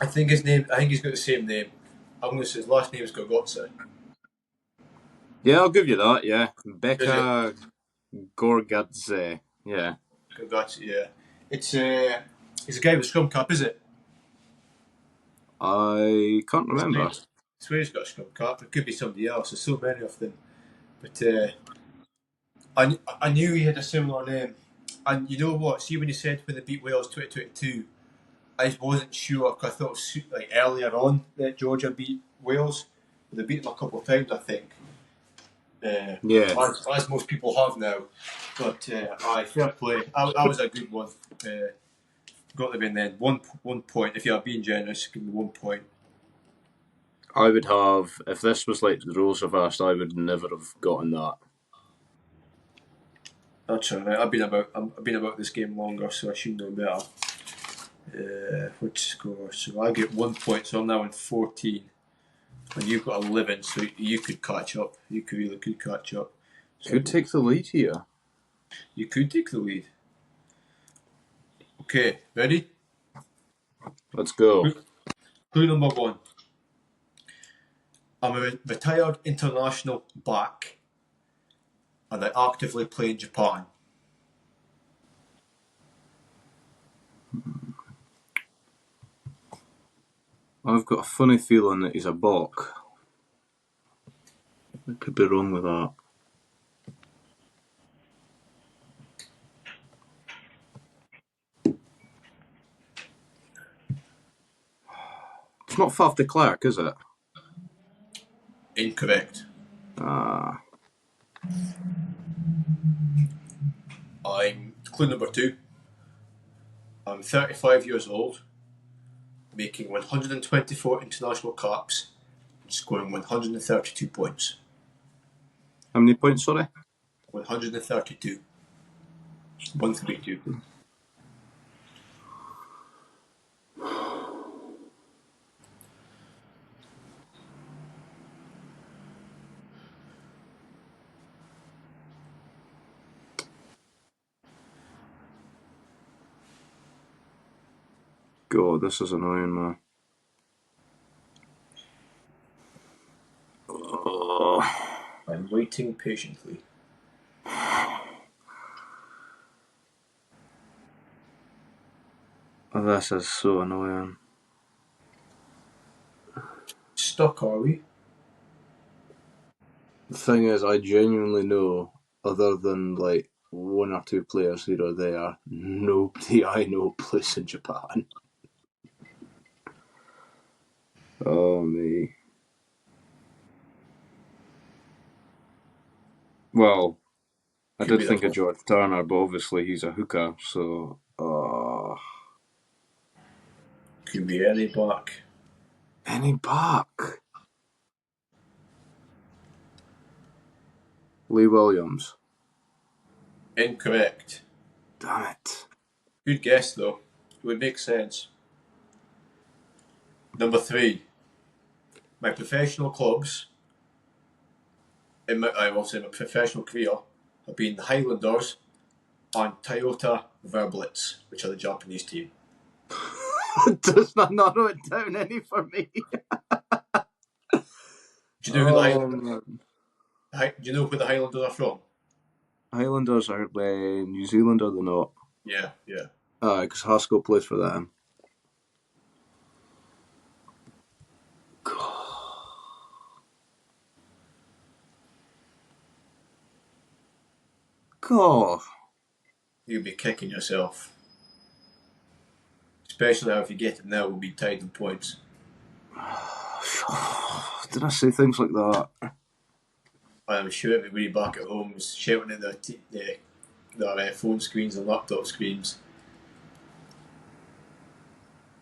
I think he's got the same name. I'm going to say his last name's Gotza. Yeah, I'll give you that. Yeah, Beka Gorgadze. Yeah. Gotza, yeah. It's a guy with scrum cap, is it? I can't remember. I swear he's got a scrum cap. It could be somebody else. There's so many of them. But I knew he had a similar name. And you know what? See, when you said when they beat Wales 2022, I wasn't sure because I thought it was like earlier on that Georgia beat Wales. They beat them a couple of times, I think. Yeah. As most people have now. But fair play. That was a good one. Got them in then. One point. If you're being generous, give me 1 point. I would have, if this was like the rules reversed, I would never have gotten that. That's alright. I've been about this game longer, so I should know better. Which score? So I get 1 point, so I'm now in 14. And you've got 11, so you could catch up. You really could catch up. So Could take the lead here. You could take the lead. Okay, ready? Let's go. Clue number 1. I'm a retired international back, and I actively play in Japan. I've got a funny feeling that he's a Bok. I could be wrong with that. It's not Faf de Klerk, is it? Incorrect. Ah. Clue number 2. I'm 35 years old, making 124 international caps, and scoring 132 points. How many points, sorry? 132. 132. God, this is annoying, man. Oh. I'm waiting patiently. This is so annoying. Stuck, are we? The thing is, I genuinely know, other than like 1 or 2 players here or there, nobody I know plays in Japan. Oh, me. Well, I Could did be think that of one. George Turner, but obviously he's a hooker, so. Could be any back. Any back? Lee Williams. Incorrect. Damn it. Good guess though. It would make sense. Number 3. My professional clubs, I will say my professional career, have been the Highlanders and Toyota Verblitz, which are the Japanese team. Does not narrow it down any for me. Do you know who the Highlanders? Do you know where the Highlanders are from? Highlanders are New Zealand, are they not? Yeah. Because Haskell plays for them. God. You'll be kicking yourself. Especially if you get it now, we'll be tied in points. Did I say things like that? I'm sure everybody back at home is shouting at their phone screens and laptop screens.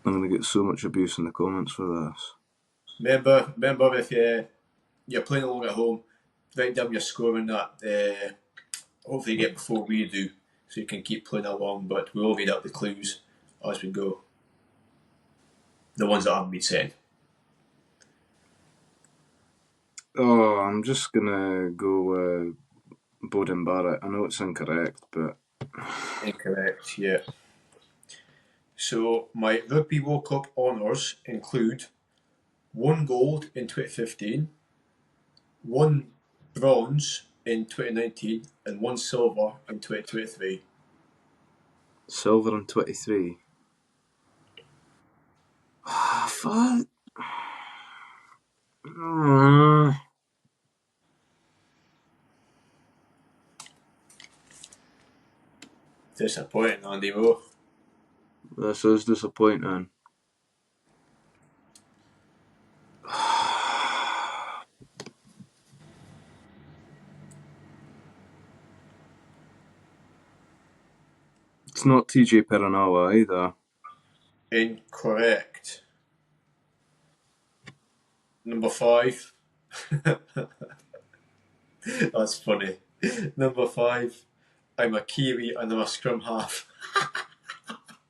I'm going to get so much abuse in the comments for this. Remember if you're playing along at home, write down your score and that. Hopefully you get before we do, so you can keep playing along, but we'll read out the clues as we go. The ones that haven't been said. Oh, I'm just going to go Bowden Barrett. I know it's incorrect, but... Incorrect, yeah. So my Rugby World Cup honours include 1 gold in 2015, 1 bronze in 2019, and 1 silver in 2023. Silver in 23. Ah, fuck. Disappointing, Andy Moore. This is disappointing. It's not TJ Perinawa either. Incorrect. Number 5. That's funny. Number 5. I'm a Kiwi and I'm a scrum half.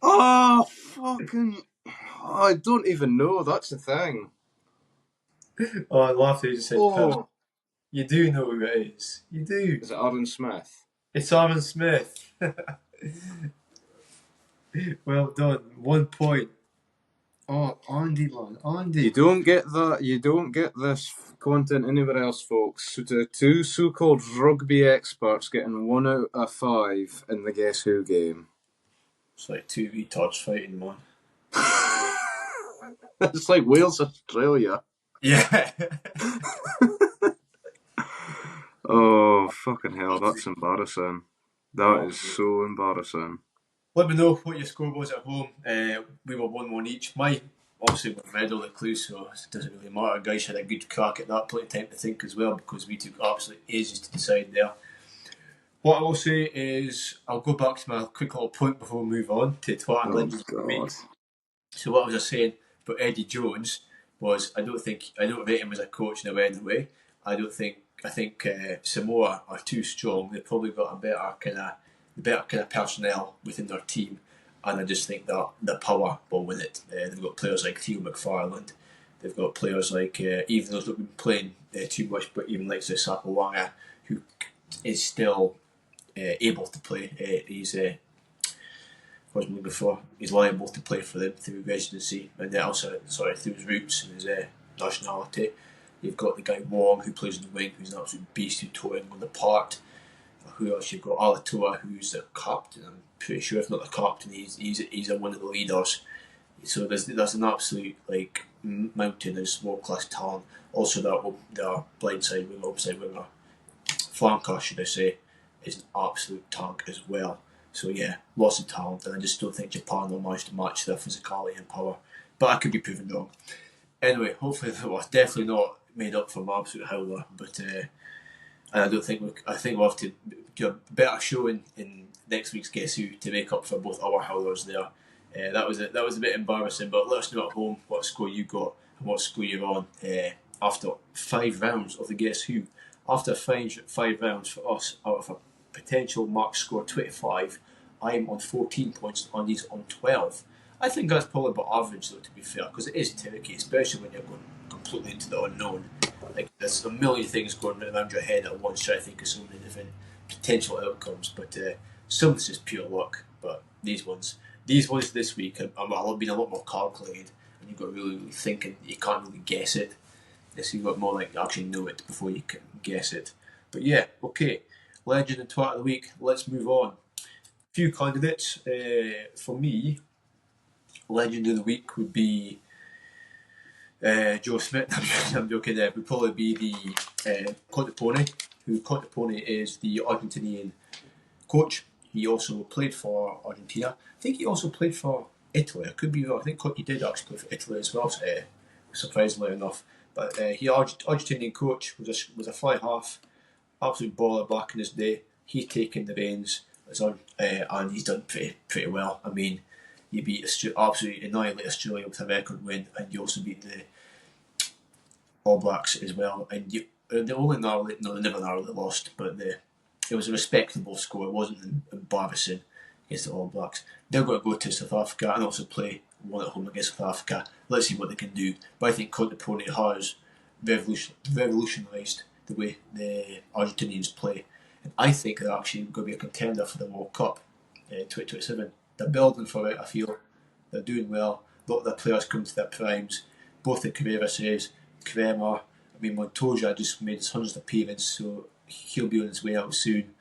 Oh, fucking... Oh, I don't even know. That's the thing. Oh, I laughed when you just said Oh. You do know who it is. You do. Is it Aaron Smith? It's Aaron Smith. Well done. 1 point. Oh, Andy, man. Andy. You don't get that. You don't get this content anywhere else, folks. So the 2 so-called rugby experts getting 1 out of 5 in the Guess Who game. It's like 2 retards fighting, man. It's like Wales, Australia. Yeah. Oh, fucking hell, that's embarrassing. That is so embarrassing. Let me know what your score was at home. We were 1-1 each. My obviously we're medal at clue, so it doesn't really matter. Guys had a good crack at that, plenty of time to think as well, because we took absolutely ages to decide there. What I will say is, I'll go back to my quick little point before we move on to Twat and Legends of the Week. So what was I saying about Eddie Jones was, I don't rate him as a coach in any way. I think Samoa are too strong. They've probably got a better kind of personnel within their team, and I just think that the power will win it. They've got players like Theo McFarland. They've got players like, even those that have been playing too much, but even like Sapawanga, who is still able to play. He's liable to play for them through residency, and also through his roots and his nationality. You've got the guy Wong, who plays in the wing, who's an absolute beast, who's towing on the part. Who else? You've got Alatoa, who's the captain. I'm pretty sure, if not the captain, he's one of the leaders. So there's an absolute mountain of world class talent. Also, their blindside winger, upside winger, flanker, should I say, is an absolute tank as well. So yeah, lots of talent, and I just don't think Japan will manage to match their physicality and power. But I could be proven wrong. Anyway, hopefully, definitely not made up for my absolute howler. But and I think we'll have to do a better show in next week's Guess Who to make up for both our howlers there. That was a bit embarrassing. But let us know at home what score you got and what score you're on after 5 rounds of the Guess Who. After 5 rounds for us, out of a potential mark score 25, I'm on 14 points and Andy's on 12. I think that's probably about average, though, to be fair, because it is tricky, especially when you're going completely into the unknown. Like, there's a million things going around your head at once, trying to think of so many different potential outcomes. But some of it's just pure luck. But these ones this week, I've been a lot more calculated, and you've got to really thinking. You can't really guess it. So you've got more like actually know it before you can guess it. But yeah, okay. Legend and Twat of the Week. Let's move on. Few candidates for me. Legend of the Week would be Joe Smith. I'm joking there. Would probably be the Contepone, who Contepone is the Argentinian coach. He also played for Argentina. I think he also played for Italy. I could be wrong. I think he did actually play for Italy as well, surprisingly enough. But he Argentinian coach, was a fly half, absolute baller back in his day. He's taken the reins, and he's done pretty well. I mean, you absolutely annihilate Australia with a record win, and you also beat the All Blacks as well. And they never narrowly lost, but it was a respectable score. It wasn't embarrassing against the All Blacks. They're going to go to South Africa and also play one at home against South Africa. Let's see what they can do. But I think Contepone has revolutionised the way the Argentinians play. And I think they're actually going to be a contender for the World Cup 2027. They're building for it, I feel. They're doing well. A lot of their players come to their primes. Both the Carrera saves, Kremer. I mean, Montoya just made his 100th appearance, so he'll be on his way out soon.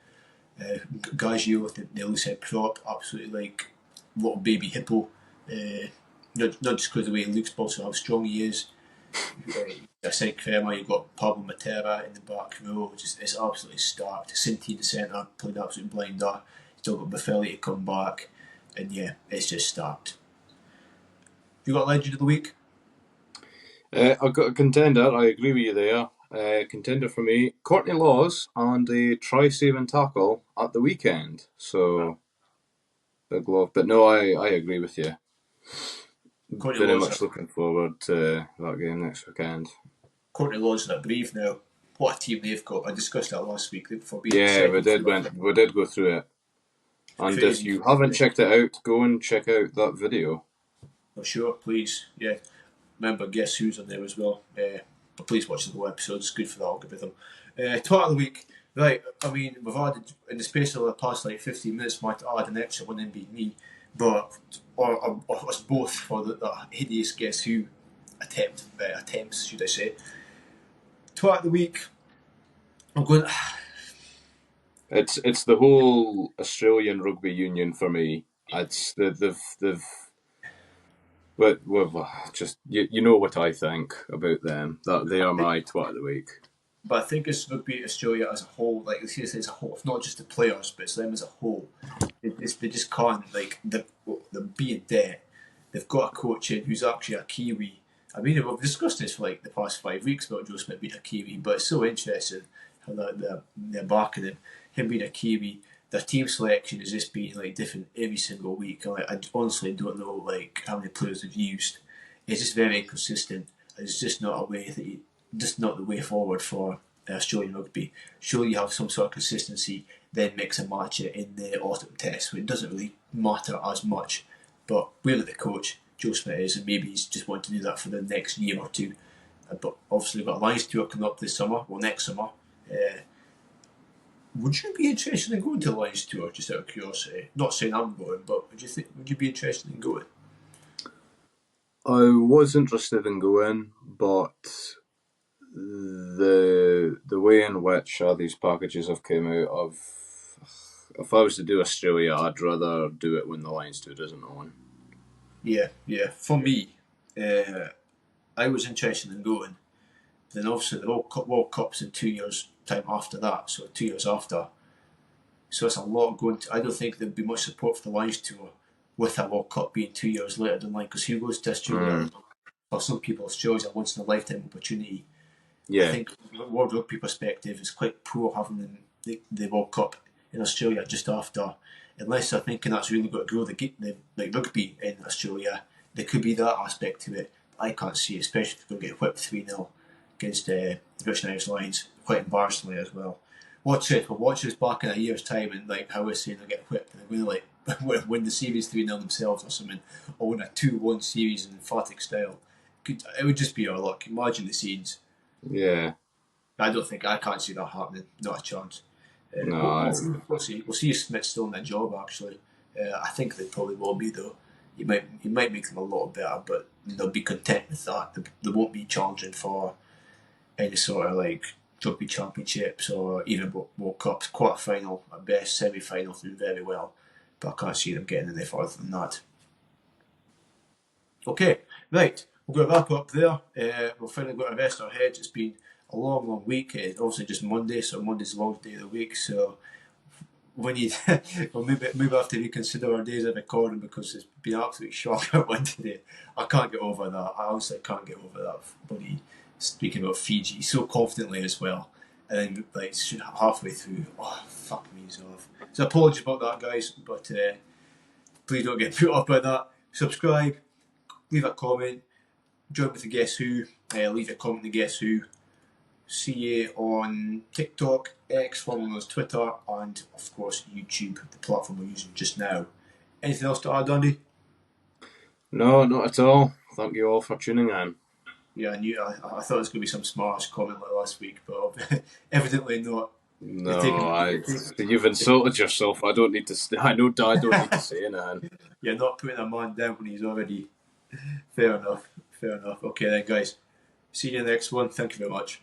Gaggio, the loose head prop, absolutely like little baby hippo. Not just because of the way he looks, but also how strong he is. I said Kremer, you've got Pablo Matera in the back row, it's absolutely stark. Sinti in the centre, played absolute blinder. Still got Buffelli to come back, and yeah, it's just starked. You got Legend of the Week? I've got a contender, I agree with you there. Contender for me, Courtney Laws and a try-saving tackle at the weekend. So, big love. But no, I agree with you. Very much looking forward to that game next weekend. Courtney Laws are brave now. What a team they've got. I discussed that last week. We did go through it. And if you haven't checked it out, go and check out that video. Oh, sure, please. Yeah. Remember, Guess Who's on there as well. But please watch the whole episode. It's good for the algorithm. Twat of the Week. Right, I mean, we've added, in the space of the past 15 minutes, might add an extra one in being me. But, or us both for the hideous Guess Who attempts, should I say. Twat of the Week. I'm going... It's the whole Australian rugby union for me. It's just you know what I think about them. That they are my Twat of the Week. But I think it's Rugby Australia as a whole, like as a whole, not just the players, but it's them as a whole. They just can't, like, they're being debt. they've got a coach in who's actually a Kiwi. I mean, we've discussed this for like the past 5 weeks about Joe Smith being a Kiwi, but it's so interesting how they're backing him being a Kiwi. Their team selection is just being like different every single week. Like, I honestly don't know like how many players they've used. It's just very inconsistent. It's just not a way that just not the way forward for Australian rugby. Surely you have some sort of consistency, then mix and match it in the autumn test, where it doesn't really matter as much. But we're the coach, Joe Smith is, and maybe he's just wanting to do that for the next year or two. But obviously we've got a Lions tour coming up this summer, well next summer. Would you be interested in going to the Lions tour, just out of curiosity? Not saying I'm going, but would you be interested in going? I was interested in going, but the way in which these packages have came out of, if I was to do Australia, I'd rather do it when the Lions tour isn't on. Yeah. For me, I was interested in going. Then obviously the World Cup's in 2 years' time after that, so 2 years after. So it's a lot going to. I don't think there'd be much support for the Lions tour with a World Cup being 2 years later than like, because who goes to Australia? For some people, Australia's a once in a lifetime opportunity. Yeah. I think from a World Rugby perspective, it's quite poor having the World Cup in Australia just after. Unless they're thinking that's really got to grow the rugby in Australia, there could be that aspect to it. I can't see it, especially if they're going to get whipped 3-0 against the British and Irish Lions, quite embarrassingly as well. Watch this back in a year's time and like how we're saying they'll get whipped and they're going to like win the series 3-0 themselves or something, or win a 2-1 series in emphatic style. It would just be our luck. Imagine the scenes. Yeah. I can't see that happening. Not a chance. No, we'll see. We'll see if Smith's still in that job. Actually, I think they probably will be though. He might make them a lot better, but they'll be content with that. They won't be challenging for any sort of like rugby championships or even World Cups. Quarter final at best, semi final through very well, but I can't see them getting any further than that. Okay, right. We're going to wrap up there. We've finally got to rest our heads. It's been a long week. It's obviously just Monday, so Monday's the longest day of the week. So we need, we'll maybe have to reconsider our days of recording because it's been an absolute shock at one today. I can't get over that. I honestly can't get over that. Buddy speaking about Fiji so confidently as well, and then like halfway through, fuck me off. So apologies about that, guys, but please don't get put off by that. Subscribe, leave a comment, join with the Guess Who, leave a comment to Guess Who. See you on TikTok, X, following us Twitter, and of course YouTube, the platform we're using just now. Anything else to add, Andy? No, not at all. Thank you all for tuning in. Yeah, I thought it was going to be some smart comment like last week, but evidently not. No, you've insulted yourself. I don't need to. I know I don't need to say anything. You're not putting a man down when he's already. Fair enough. Okay then, guys. See you in the next one. Thank you very much.